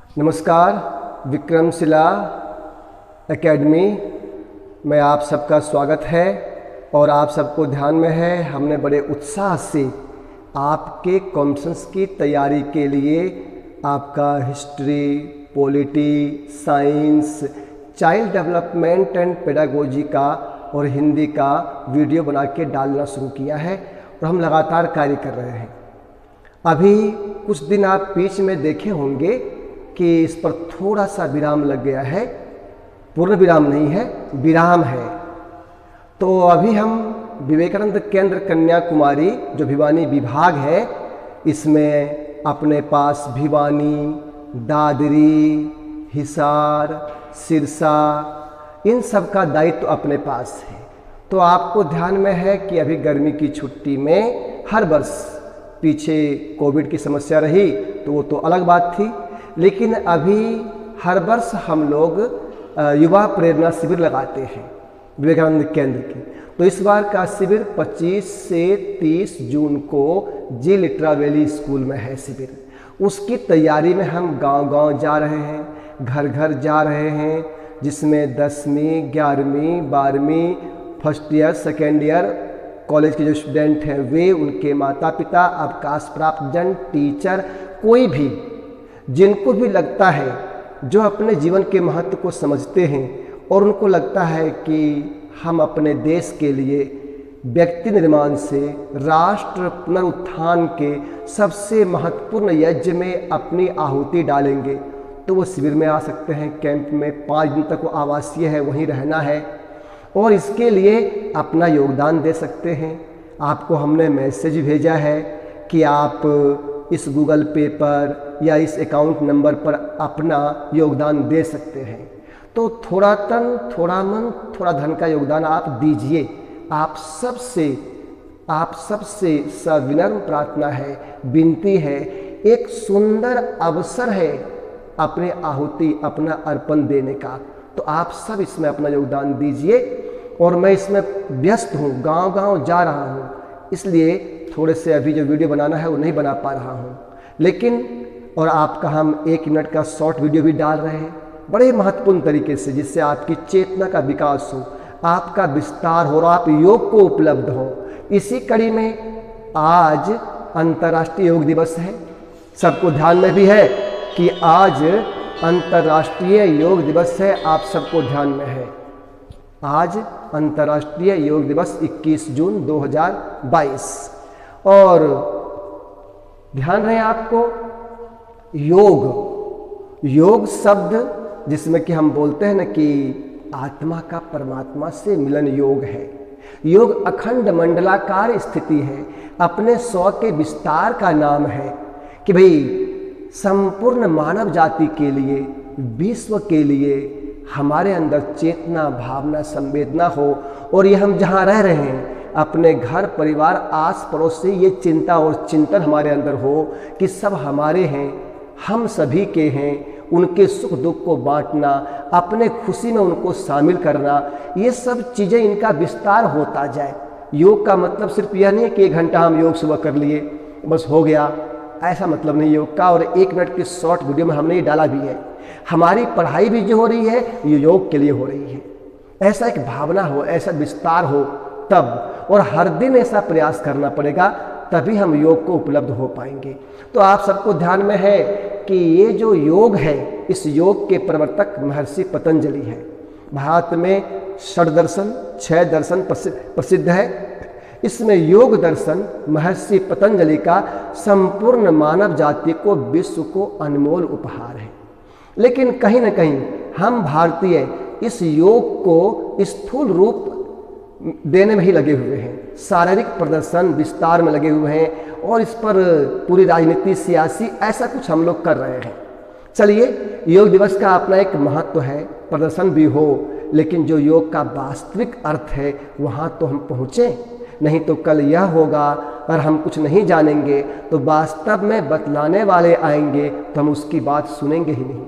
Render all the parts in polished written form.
नमस्कार, विक्रमशिला एकेडमी में आप सबका स्वागत है। और आप सबको ध्यान में है, हमने बड़े उत्साह से आपके कॉम्पिटिशन्स की तैयारी के लिए आपका history, polity, science, child development and pedagogy का और हिंदी का वीडियो बना के डालना शुरू किया है और हम लगातार कार्य कर रहे हैं। अभी कुछ दिन आप बीच में देखे होंगे कि इस पर थोड़ा सा विराम लग गया है। पूर्ण विराम नहीं है, विराम है। तो अभी हम विवेकानंद केंद्र कन्याकुमारी जो भिवानी विभाग है, इसमें अपने पास भिवानी, दादरी, हिसार, सिरसा, इन सब का दायित्व अपने पास है। तो आपको ध्यान में है कि अभी गर्मी की छुट्टी में हर वर्ष, पीछे कोविड की समस्या रही तो वो तो अलग बात थी, लेकिन अभी हर वर्ष हम लोग युवा प्रेरणा शिविर लगाते हैं विवेकानंद केंद्र की। तो इस बार का शिविर 25 से 30 जून को जी लिटरा वैली स्कूल में है शिविर। उसकी तैयारी में हम गांव-गांव जा रहे हैं, घर घर जा रहे हैं, जिसमें 10वीं, 11वीं, 12वीं, first year, second year college के जो स्टूडेंट हैं वे, उनके माता पिता, अवकाश प्राप्त जन, टीचर, कोई भी जिनको भी लगता है, जो अपने जीवन के महत्व को समझते हैं और उनको लगता है कि हम अपने देश के लिए व्यक्ति निर्माण से राष्ट्र पुनरुत्थान के सबसे महत्वपूर्ण यज्ञ में अपनी आहुति डालेंगे, तो वो शिविर में आ सकते हैं। कैंप में 5 दिन तक वो आवासीय है, वहीं रहना है और इसके लिए अपना योगदान दे सकते हैं। आपको हमने मैसेज भेजा है कि आप इस गूगल पे पर या इस अकाउंट नंबर पर अपना योगदान दे सकते हैं। तो थोड़ा तन, थोड़ा मन, थोड़ा धन का योगदान आप दीजिए। आप सबसे सविनम्र प्रार्थना है, विनती है, एक सुंदर अवसर है अपने आहुति, अपना अर्पण देने का। तो आप सब इसमें अपना योगदान दीजिए। और मैं इसमें व्यस्त हूँ, गांव-गांव जा रहा हूँ, इसलिए थोड़े से अभी जो वीडियो बनाना है वो नहीं बना पा रहा हूँ, लेकिन और आपका हम 1 मिनट का शॉर्ट वीडियो भी डाल रहे हैं बड़े महत्वपूर्ण तरीके से, जिससे आपकी चेतना का विकास हो, आपका विस्तार हो और आप योग को उपलब्ध हो। इसी कड़ी में आज अंतर्राष्ट्रीय योग दिवस है। सबको ध्यान में भी है कि आज अंतर्राष्ट्रीय योग दिवस है, आप सबको ध्यान में है। आज अंतर्राष्ट्रीय योग दिवस 21 जून 2022। और ध्यान रहे आपको, योग शब्द जिसमें कि हम बोलते हैं ना कि आत्मा का परमात्मा से मिलन योग है। योग अखंड मंडलाकार स्थिति है, अपने स्व के विस्तार का नाम है कि भाई संपूर्ण मानव जाति के लिए, विश्व के लिए हमारे अंदर चेतना, भावना, संवेदना हो और ये हम जहाँ रह रहे हैं, अपने घर परिवार, आस पड़ोस से ये चिंता और चिंतन हमारे अंदर हो कि सब हमारे हैं, हम सभी के हैं। उनके सुख दुख को बांटना, अपने खुशी में उनको शामिल करना, ये सब चीज़ें इनका विस्तार होता जाए। योग का मतलब सिर्फ यह नहीं है कि 1 घंटा हम योग सुबह कर लिए बस हो गया, ऐसा मतलब नहीं योग का। और 1 मिनट की शॉर्ट वीडियो में हमने ये डाला भी है। हमारी पढ़ाई भी जो हो रही है ये योग के लिए हो रही है। ऐसा एक भावना हो, ऐसा विस्तार हो तब, और हर दिन ऐसा प्रयास करना पड़ेगा, तभी हम योग को उपलब्ध हो पाएंगे। तो आप सबको ध्यान में है कि ये जो योग है, इस योग के प्रवर्तक महर्षि पतंजलि है। भारत में 6 दर्शन प्रसिद्ध है। इसमें योग दर्शन महर्षि पतंजलि का संपूर्ण मानव जाति को, विश्व को अनमोल उपहार है। लेकिन कहीं ना कहीं हम भारतीय इस योग को स्थूल रूप देने में ही लगे हुए हैं, शारीरिक प्रदर्शन विस्तार में लगे हुए हैं और इस पर पूरी राजनीति, सियासी ऐसा कुछ हम लोग कर रहे हैं। चलिए, योग दिवस का अपना एक महत्व है, प्रदर्शन भी हो, लेकिन जो योग का वास्तविक अर्थ है वहाँ तो हम पहुँचें। नहीं तो कल यह होगा, अगर हम कुछ नहीं जानेंगे तो वास्तव में बतलाने वाले आएंगे तो हम उसकी बात सुनेंगे ही नहीं।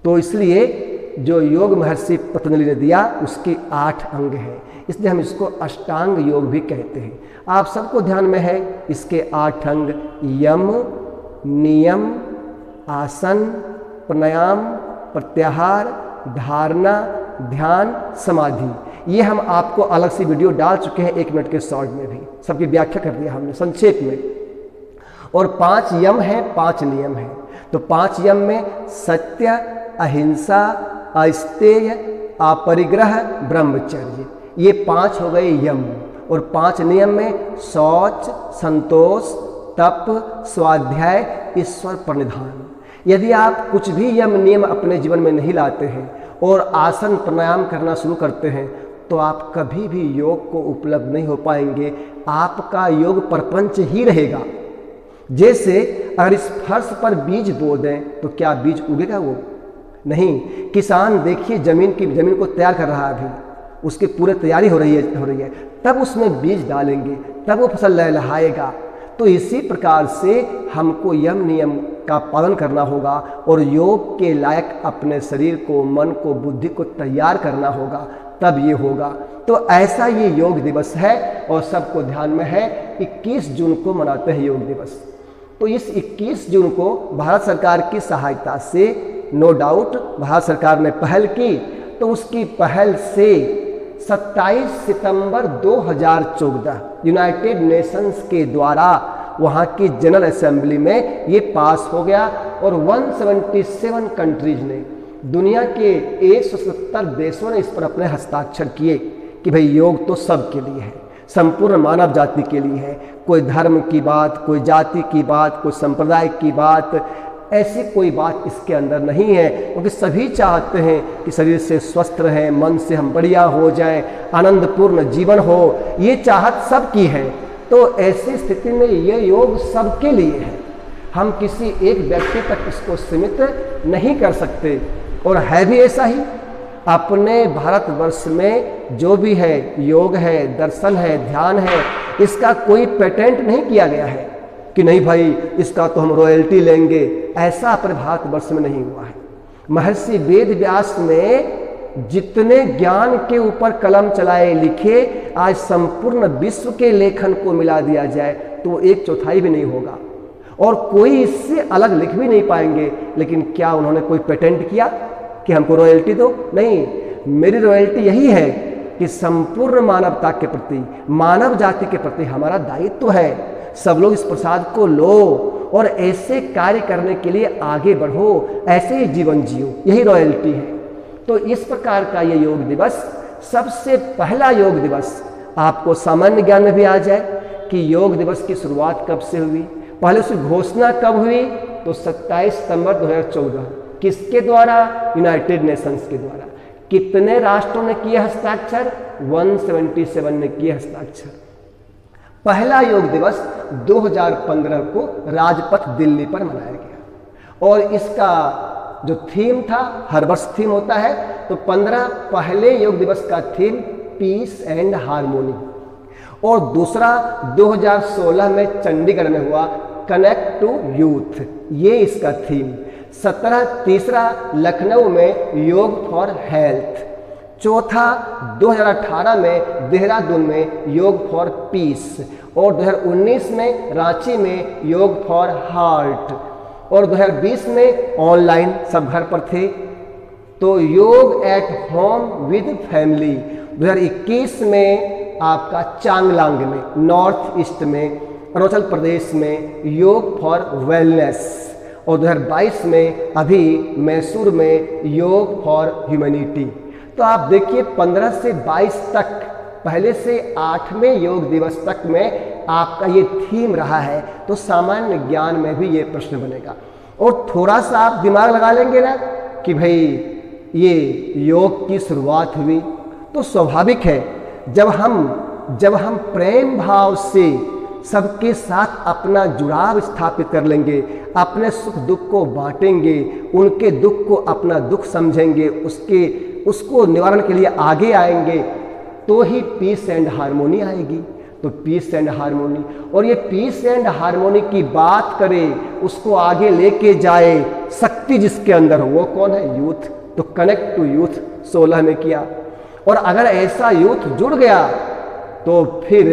तो इसलिए जो योग महर्षि पतंजलि ने दिया उसकी 8 अंग हैं, इसलिए हम इसको अष्टांग योग भी कहते हैं। आप सबको ध्यान में है इसके 8 अंग: यम, नियम, आसन, प्राणायाम, प्रत्याहार, धारणा, ध्यान, समाधि। ये हम आपको अलग से वीडियो डाल चुके हैं 1 मिनट के शॉर्ट में भी, सबकी व्याख्या कर दिया हमने संक्षेप में। और 5 यम हैं, 5 नियम हैं। तो 5 यम में सत्य, अहिंसा, अस्तेय, अपरिग्रह, ब्रह्मचर्य, ये 5 हो गए यम। और 5 नियम में शौच, संतोष, तप, स्वाध्याय, ईश्वर प्रणिधान। यदि आप कुछ भी यम नियम अपने जीवन में नहीं लाते हैं और आसन प्राणायाम करना शुरू करते हैं तो आप कभी भी योग को उपलब्ध नहीं हो पाएंगे। आपका योग प्रपंच ही रहेगा। जैसे अगर इस फर्श पर बीज बो दें तो क्या बीज उगेगा? वो नहीं। किसान देखिए जमीन को तैयार कर रहा है, अभी उसकी पूरी तैयारी हो रही है, तब उसमें बीज डालेंगे, तब वो फसल लहलहाएगा। तो इसी प्रकार से हमको यम नियम का पालन करना होगा और योग के लायक अपने शरीर को, मन को, बुद्धि को तैयार करना होगा, तब ये होगा। तो ऐसा ये योग दिवस है और सबको ध्यान में है 21 जून को मनाते हैं योग दिवस। तो इस 21 जून को भारत सरकार की सहायता से, नो डाउट भारत सरकार ने पहल की, तो उसकी पहल से 27 सितंबर 2014 यूनाइटेड नेशंस के द्वारा वहाँ की जनरल असेंबली में ये पास हो गया और 177 कंट्रीज ने, दुनिया के 170 देशों ने इस पर अपने हस्ताक्षर किए कि भाई योग तो सबके लिए है, संपूर्ण मानव जाति के लिए है। कोई धर्म की बात, कोई जाति की बात, कोई संप्रदाय की बात, ऐसी कोई बात इसके अंदर नहीं है, क्योंकि सभी चाहते हैं कि शरीर से स्वस्थ रहें, मन से हम बढ़िया हो जाएं, आनंदपूर्ण जीवन हो, ये चाहत सबकी है। तो ऐसी स्थिति में ये योग सबके लिए है। हम किसी एक व्यक्ति तक इसको सीमित नहीं कर सकते। और है भी ऐसा ही। अपने भारतवर्ष में जो भी है, योग है, दर्शन है, ध्यान है, इसका कोई पेटेंट नहीं किया गया है कि नहीं भाई इसका तो हम रॉयल्टी लेंगे। ऐसा अपने भारतवर्ष में नहीं हुआ है। महर्षि वेद व्यास ने जितने ज्ञान के ऊपर कलम चलाए लिखे, आज संपूर्ण विश्व के लेखन को मिला दिया जाए तो 1/4 भी नहीं होगा और कोई इससे अलग लिख भी नहीं पाएंगे। लेकिन क्या उन्होंने कोई पेटेंट किया कि हमको रॉयल्टी दो? नहीं। मेरी रॉयल्टी यही है कि संपूर्ण मानवता के प्रति, मानव जाति के प्रति हमारा दायित्व है। सब लोग इस प्रसाद को लो और ऐसे कार्य करने के लिए आगे बढ़ो, ऐसे ही जीवन जियो, यही रॉयल्टी है। तो इस प्रकार का ये योग दिवस, सबसे पहला योग दिवस, आपको सामान्य ज्ञान में भी आ जाए कि योग दिवस की शुरुआत कब से हुई, पहले उसकी घोषणा कब हुई, तो 27 सितंबर 2014। किसके द्वारा? यूनाइटेड नेशंस के द्वारा। कितने राष्ट्रों ने किए हस्ताक्षर? 177 ने किए हस्ताक्षर। पहला योग दिवस 2015 को राजपथ दिल्ली पर मनाया गया और इसका जो थीम था, हर वर्ष थीम होता है, तो 15 पहले योग दिवस का थीम पीस एंड हार्मोनी, और दूसरा 2016 में चंडीगढ़ में हुआ कनेक्ट टू यूथ, ये इसका थीम। 17 तीसरा लखनऊ में योग फॉर हेल्थ, चौथा 2018 में देहरादून में योग फॉर पीस, और 2019 में रांची में योग फॉर हार्ट, और 2020 में ऑनलाइन सब घर पर थे तो योग एट होम विद फैमिली। 2021 में आपका चांगलांग में, नॉर्थ ईस्ट में, अरुणाचल प्रदेश में योग फॉर वेलनेस, और 2022 में अभी मैसूर में योग फॉर ह्यूमैनिटी। तो आप देखिए 15 से 22 तक, पहले से 8वें योग दिवस तक में आपका ये थीम रहा है। तो सामान्य ज्ञान में भी ये प्रश्न बनेगा और थोड़ा सा आप दिमाग लगा लेंगे ना कि भाई ये योग की शुरुआत हुई, तो स्वाभाविक है जब हम प्रेम भाव से सबके साथ अपना जुड़ाव स्थापित कर लेंगे, अपने सुख दुख को बांटेंगे, उनके दुख को अपना दुख समझेंगे, उसको निवारण के लिए आगे आएंगे, तो ही पीस एंड हार्मोनी आएगी। तो पीस एंड हार्मोनी, और ये पीस एंड हार्मोनी की बात करें, उसको आगे लेके जाए, शक्ति जिसके अंदर हो, वो कौन है? यूथ। तो कनेक्ट टू यूथ 16 में किया, और अगर ऐसा यूथ जुड़ गया तो फिर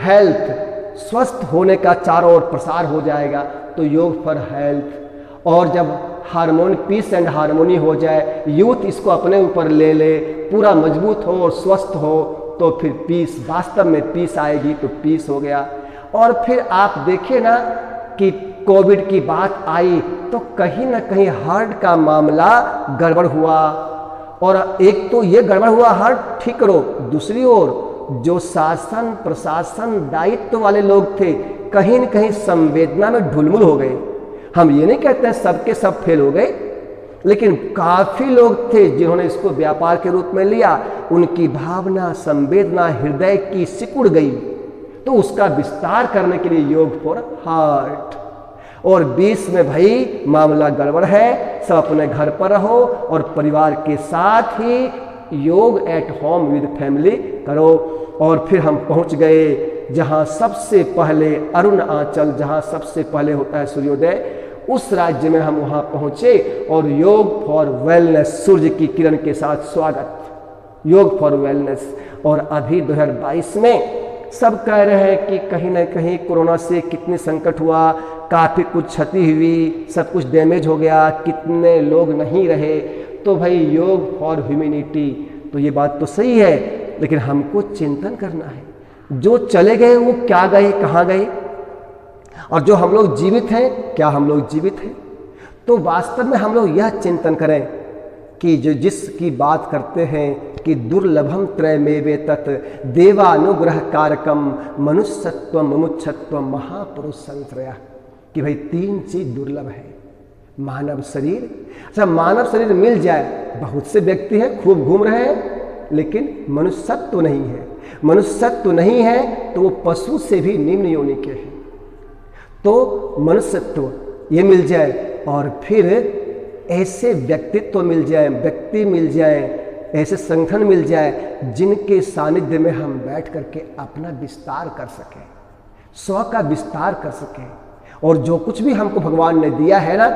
हेल्थ, स्वस्थ होने का चारों ओर प्रसार हो जाएगा। तो योग फॉर हेल्थ, और जब हार्मोनी, पीस एंड हार्मोनी हो जाए, यूथ इसको अपने ऊपर ले ले, पूरा मजबूत हो और स्वस्थ हो, तो फिर पीस, वास्तव में पीस आएगी तो पीस हो गया। और फिर आप देखिए ना कि कोविड की बात आई तो कहीं ना कहीं हार्ट का मामला गड़बड़ हुआ, और एक तो ये गड़बड़ हुआ हार्ट ठीक करो, दूसरी ओर जो शासन प्रशासन दायित्व वाले लोग थे कहीं न कहीं संवेदना में ढुलमुल हो गए। हम ये नहीं कहते हैं सबके सब फेल हो गए, लेकिन काफी लोग थे जिन्होंने इसको व्यापार के रूप में लिया, उनकी भावना संवेदना हृदय की सिकुड़ गई, तो उसका विस्तार करने के लिए योग फॉर हार्ट। और 20 में भाई मामला गड़बड़ है, सब अपने घर पर रहो और परिवार के साथ ही योग एट होम विद फैमिली करो। और फिर हम पहुंच गए जहां सबसे पहले अरुण आंचल, जहां सबसे पहले होता है सूर्योदय, उस राज्य में हम वहां पहुंचे और योग फॉर वेलनेस, सूर्य की किरण के साथ स्वागत, योग फॉर वेलनेस। और अभी 2022 में सब कह रहे हैं कि कहीं ना कहीं कोरोना से कितनी संकट हुआ, काफ़ी कुछ क्षति हुई, सब कुछ डैमेज हो गया, कितने लोग नहीं रहे। तो भाई योग फॉर ह्यूमैनिटी, तो ये बात तो सही है, लेकिन हमको चिंतन करना है, जो चले गए वो क्या गए, कहाँ गए, और जो हम लोग जीवित हैं क्या हम लोग जीवित हैं। तो वास्तव में हम लोग यह चिंतन करें कि जो जिसकी बात करते हैं कि दुर्लभम त्रयमेवे तत् देवानुग्रह कारकम मनुष्यत्व मुमुक्षत्व महापुरुष संश्रया, कि भाई 3 चीज दुर्लभ है। मानव शरीर, अच्छा मानव शरीर मिल जाए, बहुत से व्यक्ति हैं खूब घूम रहे हैं, लेकिन मनुष्यत्व नहीं है। मनुष्यत्व नहीं है तो वो पशु से भी निम्न योनि के हैं। तो मनुष्यत्व ये मिल जाए और फिर ऐसे व्यक्तित्व मिल जाए, व्यक्ति मिल जाए, ऐसे संगठन मिल जाए जिनके सानिध्य में हम बैठ करके अपना विस्तार कर सकें, स्व का विस्तार कर सकें, और जो कुछ भी हमको भगवान ने दिया है ना,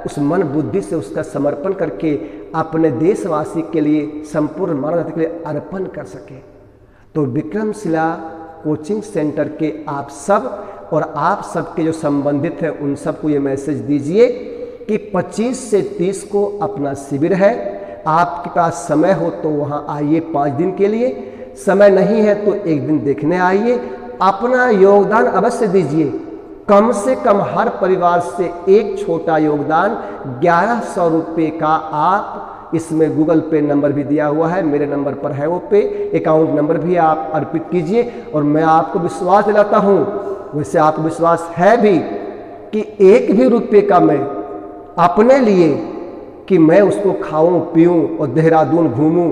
उस मन बुद्धि से उसका समर्पण करके अपने देशवासी के लिए, संपूर्ण मानव जाति के लिए अर्पण कर सके। तो विक्रमशिला कोचिंग सेंटर के आप सब और आप सबके जो संबंधित हैं उन सबको ये मैसेज दीजिए कि 25 से 30 को अपना शिविर है। आपके पास समय हो तो वहाँ आइए 5 दिन के लिए, समय नहीं है तो 1 दिन देखने आइए। अपना योगदान अवश्य दीजिए, कम से कम हर परिवार से एक छोटा योगदान 1100 रुपये का। आप इसमें गूगल पे नंबर भी दिया हुआ है, मेरे नंबर पर है वो पे, अकाउंट नंबर भी आप अर्पित कीजिए। और मैं आपको विश्वास दिलाता हूँ, वैसे आपको विश्वास है भी, कि 1 भी रुपये का मैं अपने लिए कि मैं उसको खाऊं पीऊं और देहरादून घूमूं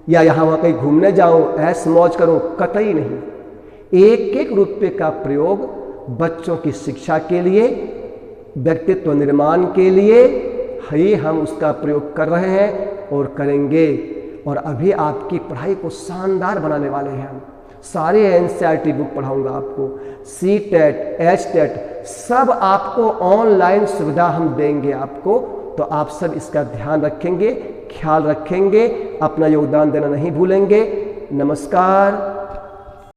या यहाँ वहाँ कहीं घूमने जाऊं, ऐश मौज करूं, कतई नहीं। 1-1 रुपये का प्रयोग बच्चों की शिक्षा के लिए, व्यक्तित्व निर्माण के लिए ही हम उसका प्रयोग कर रहे हैं और करेंगे। और अभी आपकी पढ़ाई को शानदार बनाने वाले हैं हम। सारे एनसीईआरटी बुक पढ़ाऊंगा आपको, सीटेट, एचटेट, सब आपको ऑनलाइन सुविधा हम देंगे आपको। तो आप सब इसका ध्यान रखेंगे, ख्याल रखेंगे, अपना योगदान देना नहीं भूलेंगे। नमस्कार।